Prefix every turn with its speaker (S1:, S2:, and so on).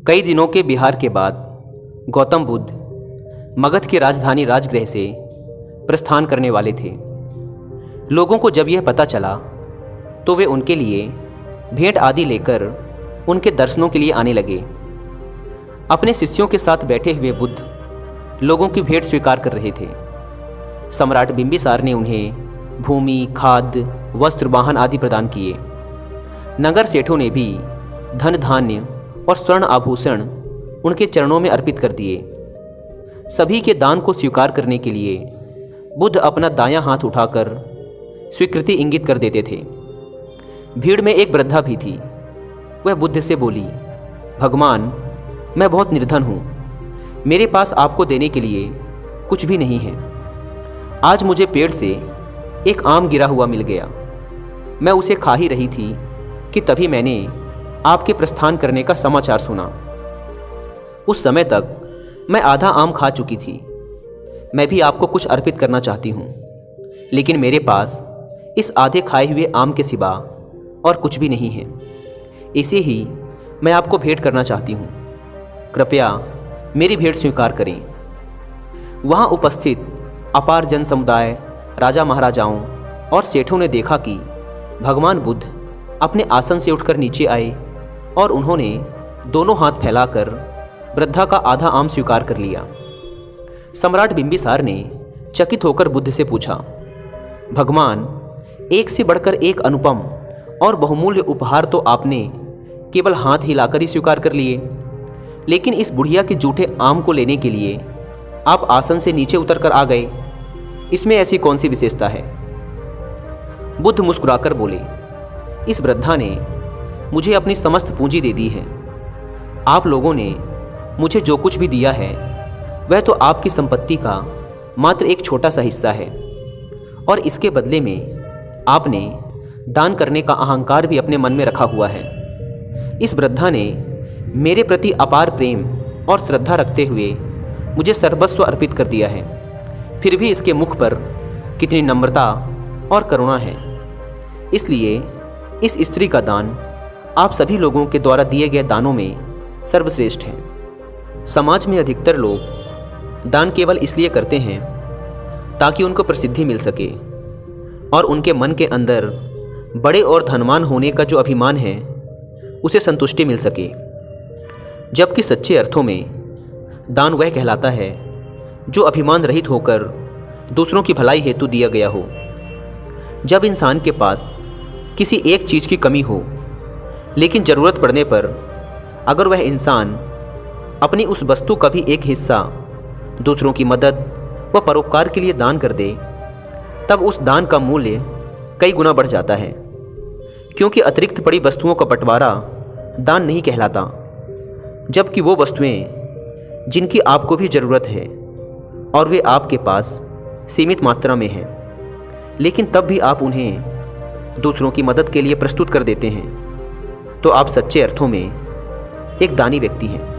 S1: कई दिनों के बिहार के बाद गौतम बुद्ध मगध की राजधानी राजगृह से प्रस्थान करने वाले थे। लोगों को जब यह पता चला तो वे उनके लिए भेंट आदि लेकर उनके दर्शनों के लिए आने लगे। अपने शिष्यों के साथ बैठे हुए बुद्ध लोगों की भेंट स्वीकार कर रहे थे। सम्राट बिंबिसार ने उन्हें भूमि, खाद्य, वस्त्र, वाहन आदि प्रदान किए। नगर सेठों ने भी धन, धान्य और स्वर्ण आभूषण उनके चरणों में अर्पित कर दिए। सभी के दान को स्वीकार करने के लिए बुद्ध अपना दायां हाथ उठाकर स्वीकृति इंगित कर देते थे। भीड़ में एक वृद्धा भी थी। वह बुद्ध से बोली, भगवान, मैं बहुत निर्धन हूँ। मेरे पास आपको देने के लिए कुछ भी नहीं है। आज मुझे पेड़ से एक आम गिरा हुआ मिल गया। मैं उसे खा ही रही थी कि तभी मैंने आपके प्रस्थान करने का समाचार सुना। उस समय तक मैं आधा आम खा चुकी थी। मैं भी आपको कुछ अर्पित करना चाहती हूँ, लेकिन मेरे पास इस आधे खाए हुए आम के सिवा और कुछ भी नहीं है। इसे ही मैं आपको भेंट करना चाहती हूँ। कृपया मेरी भेंट स्वीकार करें। वहाँ उपस्थित अपार जन समुदाय, राजा महाराजाओं और सेठों ने देखा कि भगवान बुद्ध अपने आसन से उठकर नीचे आए और उन्होंने दोनों हाथ फैलाकर वृद्धा का आधा आम स्वीकार कर लिया। सम्राट बिंबिसार ने चकित होकर बुद्ध से पूछा, भगवान, एक से बढ़कर एक अनुपम और बहुमूल्य उपहार तो आपने केवल हाथ हिलाकर ही स्वीकार कर लिए, लेकिन इस बुढ़िया के जूठे आम को लेने के लिए आप आसन से नीचे उतरकर आ गए। इसमें ऐसी कौन सी विशेषता है? बुद्ध मुस्कुराकर बोले, इस वृद्धा ने मुझे अपनी समस्त पूंजी दे दी है। आप लोगों ने मुझे जो कुछ भी दिया है वह तो आपकी संपत्ति का मात्र एक छोटा सा हिस्सा है, और इसके बदले में आपने दान करने का अहंकार भी अपने मन में रखा हुआ है। इस वृद्धा ने मेरे प्रति अपार प्रेम और श्रद्धा रखते हुए मुझे सर्वस्व अर्पित कर दिया है, फिर भी इसके मुख पर कितनी नम्रता और करुणा है। इसलिए इस स्त्री का दान आप सभी लोगों के द्वारा दिए गए दानों में सर्वश्रेष्ठ है। समाज में अधिकतर लोग दान केवल इसलिए करते हैं ताकि उनको प्रसिद्धि मिल सके और उनके मन के अंदर बड़े और धनवान होने का जो अभिमान है उसे संतुष्टि मिल सके। जबकि सच्चे अर्थों में दान वह कहलाता है जो अभिमान रहित होकर दूसरों की भलाई हेतु दिया गया हो। जब इंसान के पास किसी एक चीज़ की कमी हो, लेकिन ज़रूरत पड़ने पर अगर वह इंसान अपनी उस वस्तु का भी एक हिस्सा दूसरों की मदद व परोपकार के लिए दान कर दे, तब उस दान का मूल्य कई गुना बढ़ जाता है। क्योंकि अतिरिक्त पड़ी वस्तुओं का बंटवारा दान नहीं कहलाता, जबकि वो वस्तुएं जिनकी आपको भी ज़रूरत है और वे आपके पास सीमित मात्रा में हैं, लेकिन तब भी आप उन्हें दूसरों की मदद के लिए प्रस्तुत कर देते हैं, तो आप सच्चे अर्थों में एक दानी व्यक्ति हैं।